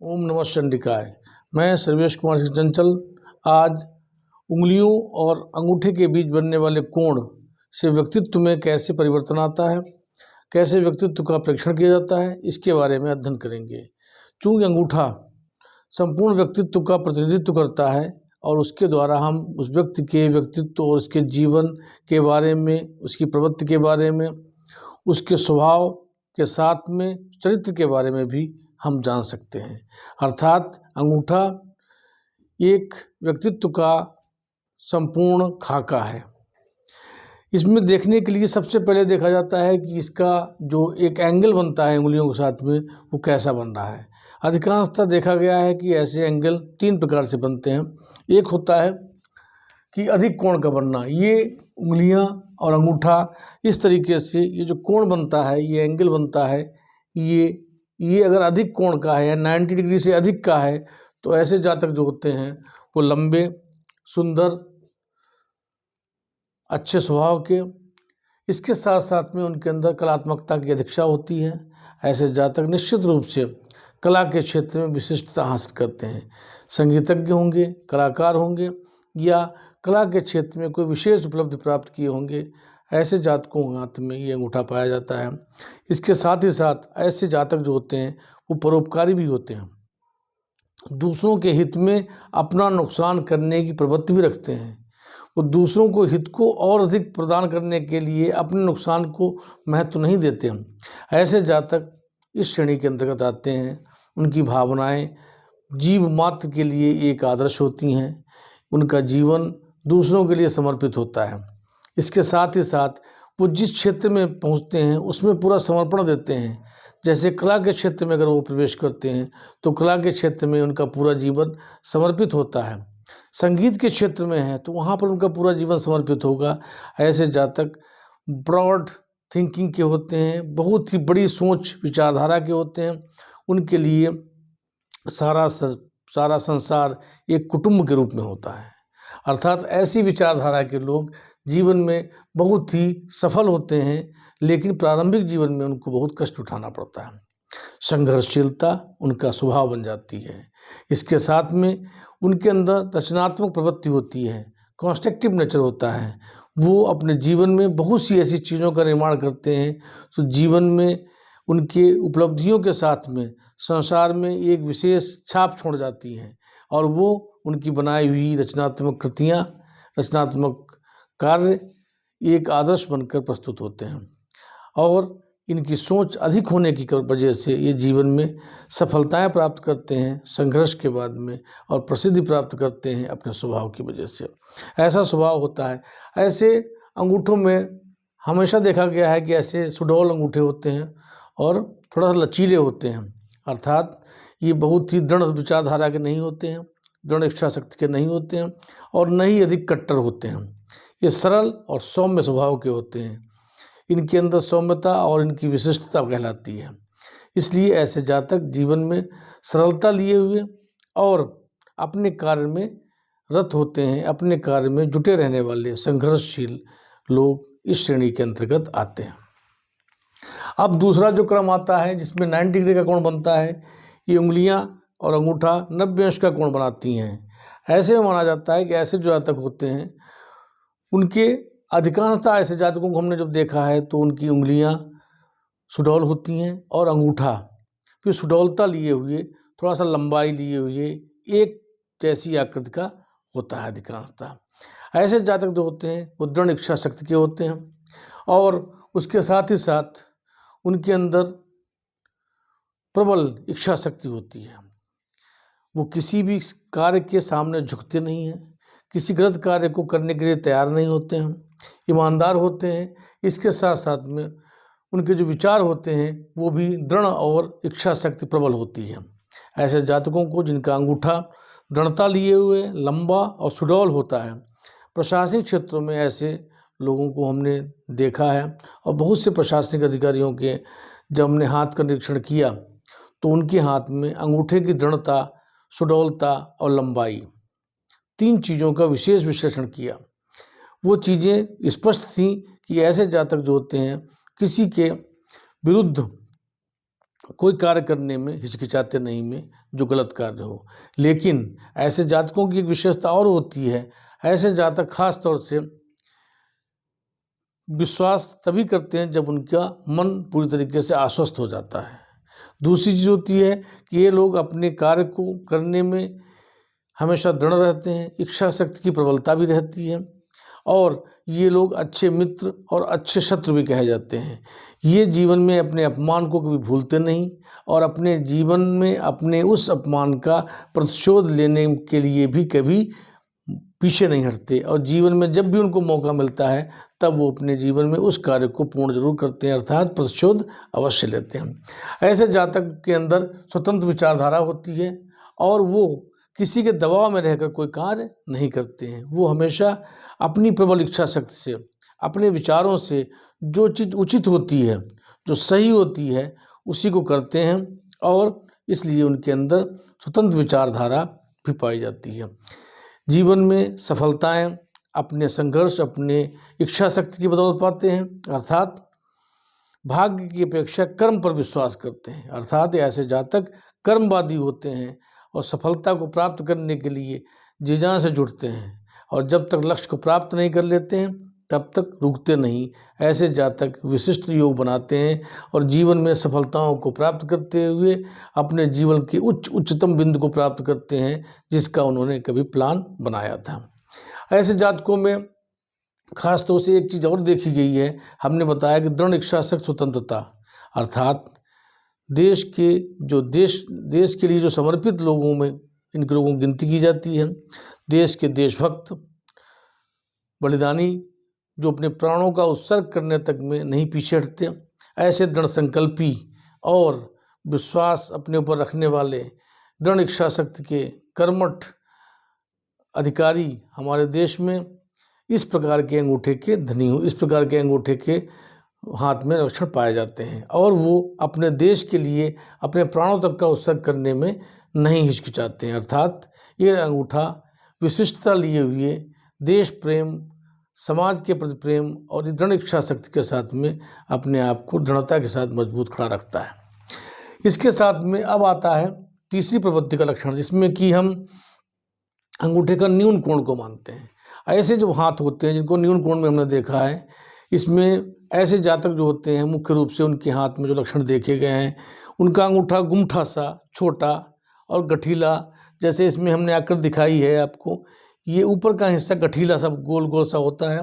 ओम नमः चंडिकाय। मैं सर्वेश कुमार सिंह चंचल आज उंगलियों और अंगूठे के बीच बनने वाले कोण से व्यक्तित्व में कैसे परिवर्तन आता है, कैसे व्यक्तित्व का परीक्षण किया जाता है, इसके बारे में अध्ययन करेंगे। चूँकि अंगूठा संपूर्ण व्यक्तित्व का प्रतिनिधित्व करता है और उसके द्वारा हम उस व्यक्ति के व्यक्तित्व और उसके जीवन के बारे में, उसकी प्रवृत्ति के बारे में, उसके स्वभाव के साथ में चरित्र के बारे में भी हम जान सकते हैं। अर्थात अंगूठा एक व्यक्तित्व का संपूर्ण खाका है। इसमें देखने के लिए सबसे पहले देखा जाता है कि इसका जो एक एंगल बनता है उंगलियों के साथ में वो कैसा बन रहा है। अधिकांशतः देखा गया है कि ऐसे एंगल 3 प्रकार से बनते हैं। एक होता है कि अधिक कोण का बनना, ये उंगलियां और अंगूठा इस तरीके से ये जो कोण बनता है, ये एंगल बनता है, ये अगर अधिक कोण का है या 90 डिग्री से अधिक का है तो ऐसे जातक जो होते हैं वो लंबे, सुंदर, अच्छे स्वभाव के, इसके साथ साथ में उनके अंदर कलात्मकता की अधिक्षा होती है। ऐसे जातक निश्चित रूप से कला के क्षेत्र में विशिष्टता हासिल करते हैं। संगीतज्ञ होंगे, कलाकार होंगे या कला के क्षेत्र में कोई विशेष उपलब्धि प्राप्त किए होंगे, ऐसे जातकों के हाथ में ये अंगूठा पाया जाता है। इसके साथ ही साथ ऐसे जातक जो होते हैं वो परोपकारी भी होते हैं, दूसरों के हित में अपना नुकसान करने की प्रवृत्ति भी रखते हैं। वो दूसरों को हित को और अधिक प्रदान करने के लिए अपने नुकसान को महत्व नहीं देते हैं। ऐसे जातक इस श्रेणी के अंतर्गत आते हैं। उनकी भावनाएं जीव मात्र के लिए एक आदर्श होती हैं। उनका जीवन दूसरों के लिए समर्पित होता है। इसके साथ ही साथ वो जिस क्षेत्र में पहुंचते हैं उसमें पूरा समर्पण देते हैं। जैसे कला के क्षेत्र में अगर वो प्रवेश करते हैं तो कला के क्षेत्र में उनका पूरा जीवन समर्पित होता है। संगीत के क्षेत्र में है तो वहाँ पर उनका पूरा जीवन समर्पित होगा। ऐसे जातक ब्रॉड थिंकिंग के होते हैं, बहुत ही बड़ी सोच विचारधारा के होते हैं। उनके लिए सारा संसार एक कुटुंब के रूप में होता है। अर्थात ऐसी विचारधारा के लोग जीवन में बहुत ही सफल होते हैं, लेकिन प्रारंभिक जीवन में उनको बहुत कष्ट उठाना पड़ता है। संघर्षशीलता उनका स्वभाव बन जाती है। इसके साथ में उनके अंदर रचनात्मक प्रवृत्ति होती है, कंस्ट्रक्टिव नेचर होता है। वो अपने जीवन में बहुत सी ऐसी चीज़ों का निर्माण करते हैं तो जीवन में उनके उपलब्धियों के साथ में संसार में एक विशेष छाप छोड़ जाती हैं और वो उनकी बनाई हुई रचनात्मक कृतियाँ, रचनात्मक कार्य एक आदर्श बनकर प्रस्तुत होते हैं। और इनकी सोच अधिक होने की वजह से ये जीवन में सफलताएं प्राप्त करते हैं संघर्ष के बाद में, और प्रसिद्धि प्राप्त करते हैं अपने स्वभाव की वजह से। ऐसा स्वभाव होता है। ऐसे अंगूठों में हमेशा देखा गया है कि ऐसे सुडौल अंगूठे होते हैं और थोड़ा सा लचीले होते हैं। अर्थात ये बहुत ही दृढ़ विचारधारा के नहीं होते हैं, दृढ़ इच्छा शक्ति के नहीं होते हैं और न ही अधिक कट्टर होते हैं। ये सरल और सौम्य स्वभाव के होते हैं। इनके अंदर सौम्यता और इनकी विशिष्टता कहलाती है। इसलिए ऐसे जातक जीवन में सरलता लिए हुए और अपने कार्य में रत होते हैं। अपने कार्य में जुटे रहने वाले संघर्षशील लोग इस श्रेणी के अंतर्गत आते हैं। अब दूसरा जो क्रम आता है जिसमें 90 डिग्री का कोण बनता है, ये उंगलियां और अंगूठा 90 अंश का कोण बनाती हैं। ऐसे में माना जाता है कि ऐसे जो जातक होते हैं उनके अधिकांशतः ऐसे जातकों को हमने जब देखा है तो उनकी उंगलियां सुडौल होती हैं और अंगूठा फिर सुडौलता लिए हुए, थोड़ा सा लंबाई लिए हुए एक जैसी आकृति का होता है अधिकांशतः। ऐसे जातक जो होते हैं वो दृढ़ इच्छा शक्ति के होते हैं और उसके साथ ही साथ उनके अंदर प्रबल इच्छा शक्ति होती है। वो किसी भी कार्य के सामने झुकते नहीं हैं, किसी गलत कार्य को करने के लिए तैयार नहीं होते हैं, ईमानदार होते हैं। इसके साथ साथ में उनके जो विचार होते हैं वो भी दृढ़ और इच्छा शक्ति प्रबल होती है। ऐसे जातकों को जिनका अंगूठा दृढ़ता लिए हुए, लंबा और सुडौल होता है, प्रशासनिक क्षेत्रों में ऐसे लोगों को हमने देखा है और बहुत से प्रशासनिक अधिकारियों के जब हमने हाथ का निरीक्षण किया तो उनके हाथ में अंगूठे की दृढ़ता, सुडौलता और लंबाई, 3 चीज़ों का विशेष विश्लेषण किया। वो चीज़ें स्पष्ट थी कि ऐसे जातक जो होते हैं किसी के विरुद्ध कोई कार्य करने में हिचकिचाते नहीं जो गलत कार्य हो। लेकिन ऐसे जातकों की एक विशेषता और होती है, ऐसे जातक खास तौर से विश्वास तभी करते हैं जब उनका मन पूरी तरीके से आश्वस्त हो जाता है। दूसरी चीज़ होती है कि ये लोग अपने कार्य को करने में हमेशा दृढ़ रहते हैं, इच्छा शक्ति की प्रबलता भी रहती है, और ये लोग अच्छे मित्र और अच्छे शत्रु भी कहे जाते हैं। ये जीवन में अपने अपमान को कभी भूलते नहीं और अपने जीवन में अपने उस अपमान का प्रतिशोध लेने के लिए भी कभी पीछे नहीं हटते, और जीवन में जब भी उनको मौका मिलता है तब वो अपने जीवन में उस कार्य को पूर्ण जरूर करते हैं, अर्थात प्रतिशोध अवश्य लेते हैं। ऐसे जातक के अंदर स्वतंत्र विचारधारा होती है और वो किसी के दबाव में रहकर कोई कार्य नहीं करते हैं। वो हमेशा अपनी प्रबल इच्छा शक्ति से, अपने विचारों से जो चीज़ उचित होती है, जो सही होती है, उसी को करते हैं, और इसलिए उनके अंदर स्वतंत्र विचारधारा भी पाई जाती है। जीवन में सफलताएं अपने संघर्ष, अपने इच्छा शक्ति की बदौलत पाते हैं, अर्थात भाग्य की अपेक्षा कर्म पर विश्वास करते हैं। अर्थात ऐसे जातक कर्मवादी होते हैं और सफलता को प्राप्त करने के लिए जी जान से जुटते हैं, और जब तक लक्ष्य को प्राप्त नहीं कर लेते हैं तब तक रुकते नहीं। ऐसे जातक विशिष्ट योग बनाते हैं और जीवन में सफलताओं को प्राप्त करते हुए अपने जीवन के उच्चतम बिंदु को प्राप्त करते हैं, जिसका उन्होंने कभी प्लान बनाया था। ऐसे जातकों में खास तौर से एक चीज़ और देखी गई है, हमने बताया कि दृढ़ इच्छा शक्ति, स्वतंत्रता, अर्थात देश के लिए जो समर्पित लोगों में इनके लोगों की गिनती की जाती है। देश के देशभक्त, बलिदानी, जो अपने प्राणों का उत्सर्ग करने तक में नहीं पीछे हटते। ऐसे दृढ़ संकल्पी और विश्वास अपने ऊपर रखने वाले, दृढ़ इच्छा शक्ति के कर्मठ अधिकारी हमारे देश में इस प्रकार के अंगूठे के धनी हो, इस प्रकार के अंगूठे के हाथ में लक्षण पाए जाते हैं, और वो अपने देश के लिए अपने प्राणों तक का उत्सर्ग करने में नहीं हिचकिचाते हैं। अर्थात ये अंगूठा विशिष्टता लिए हुए देश प्रेम, समाज के प्रति प्रेम और दृढ़ इच्छा शक्ति के साथ में अपने आप को दृढ़ता के साथ मजबूत खड़ा रखता है। इसके साथ में अब आता है तीसरी प्रवृत्ति का लक्षण, जिसमें कि हम अंगूठे का न्यून कोण को मानते हैं। ऐसे जो हाथ होते हैं जिनको न्यून कोण में हमने देखा है, इसमें ऐसे जातक जो होते हैं मुख्य रूप से उनके हाथ में जो लक्षण देखे गए हैं, उनका अंगूठा गुमठा सा, छोटा और गठीला, जैसे इसमें हमने आकृति दिखाई है आपको, ये ऊपर का हिस्सा गठीला सा गोल गोल सा होता है,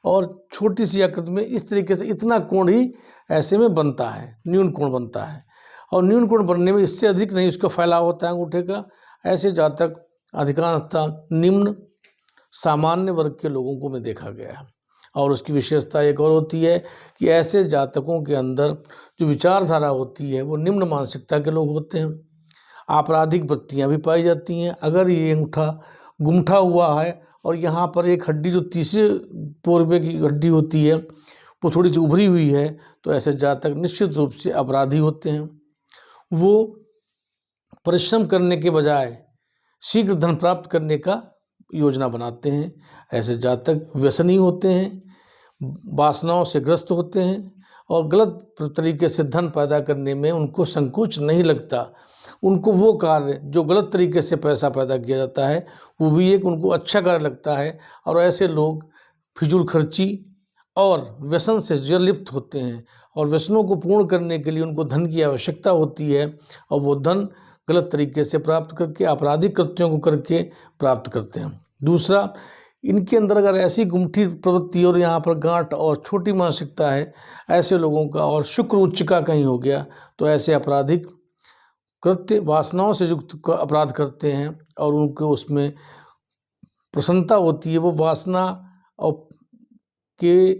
और छोटी सी आकृति में इस तरीके से इतना कोण ही ऐसे में बनता है, न्यून कोण बनता है, और न्यून कोण बनने में इससे अधिक नहीं उसका फैलाव होता है अंगूठे का। ऐसे जातक अधिकांशतः निम्न सामान्य वर्ग के लोगों को में देखा गया है। और उसकी विशेषता एक और होती है कि ऐसे जातकों के अंदर जो विचारधारा होती है वो निम्न मानसिकता के लोग होते हैं। आपराधिक वृत्तियाँ भी पाई जाती हैं। अगर ये अंगूठा गुमठा हुआ है और यहाँ पर एक हड्डी जो तीसरे पोरबे की हड्डी होती है वो थोड़ी सी उभरी हुई है, तो ऐसे जातक निश्चित रूप से अपराधी होते हैं। वो परिश्रम करने के बजाय शीघ्र धन प्राप्त करने का योजना बनाते हैं। ऐसे जातक व्यसनी होते हैं, वासनाओं से ग्रस्त होते हैं, और गलत तरीके से धन पैदा करने में उनको संकोच नहीं लगता। उनको वो कार्य जो गलत तरीके से पैसा पैदा किया जाता है वो भी एक उनको अच्छा कार्य लगता है, और ऐसे लोग फिजूल खर्ची और व्यसन से जलिप्त होते हैं, और व्यसनों को पूर्ण करने के लिए उनको धन की आवश्यकता होती है, और वो धन गलत तरीके से प्राप्त करके आपराधिक कृत्यों को करके प्राप्त करते हैं। दूसरा, इनके अंदर अगर ऐसी गुमठी प्रवृत्ति और यहाँ पर गांठ और छोटी मानसिकता है ऐसे लोगों का, और शुक्र उच्च का कहीं हो गया, तो ऐसे आपराधिक कृत्य वासनाओं से युक्त अपराध करते हैं, और उनको उसमें प्रसन्नता होती है। वो वासना और के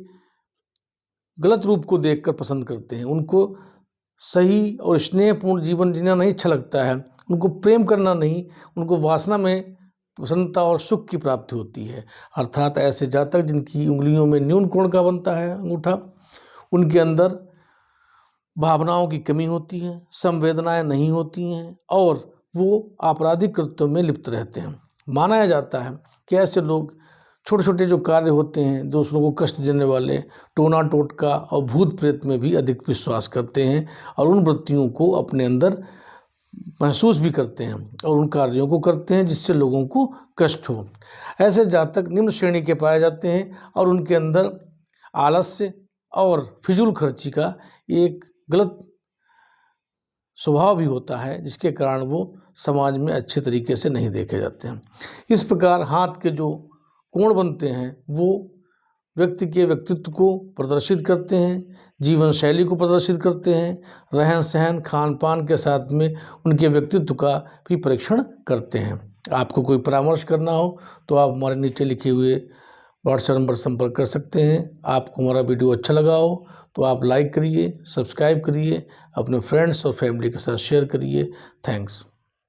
गलत रूप को देखकर पसंद करते हैं। उनको सही और स्नेहपूर्ण जीवन जीना नहीं अच्छा लगता है, उनको प्रेम करना नहीं, उनको वासना में प्रसन्नता और सुख की प्राप्ति होती है। अर्थात ऐसे जातक जिनकी उंगलियों में न्यून कोण का बनता है अंगूठा, उनके अंदर भावनाओं की कमी होती है, संवेदनाएं नहीं होती हैं, और वो आपराधिक कृत्यों में लिप्त रहते हैं। माना जाता है कि ऐसे लोग छोटे छोटे जो कार्य होते हैं, दूसरों को कष्ट देने वाले, टोना टोटका और भूत प्रेत में भी अधिक विश्वास करते हैं, और उन वृत्तियों को अपने अंदर महसूस भी करते हैं और उन कार्यों को करते हैं जिससे लोगों को कष्ट हो। ऐसे जातक निम्न श्रेणी के पाए जाते हैं और उनके अंदर आलस्य और फिजूल खर्ची का एक गलत स्वभाव भी होता है, जिसके कारण वो समाज में अच्छे तरीके से नहीं देखे जाते हैं। इस प्रकार हाथ के जो कोण बनते हैं वो व्यक्ति के व्यक्तित्व को प्रदर्शित करते हैं, जीवन शैली को प्रदर्शित करते हैं, रहन सहन खान पान के साथ में उनके व्यक्तित्व का भी परीक्षण करते हैं। आपको कोई परामर्श करना हो तो आप हमारे नीचे लिखे हुए व्हाट्सएप नंबर संपर्क कर सकते हैं। आपको हमारा वीडियो अच्छा लगा हो तो आप लाइक करिए, सब्सक्राइब करिए, अपने फ्रेंड्स और फैमिली के साथ शेयर करिए। थैंक्स।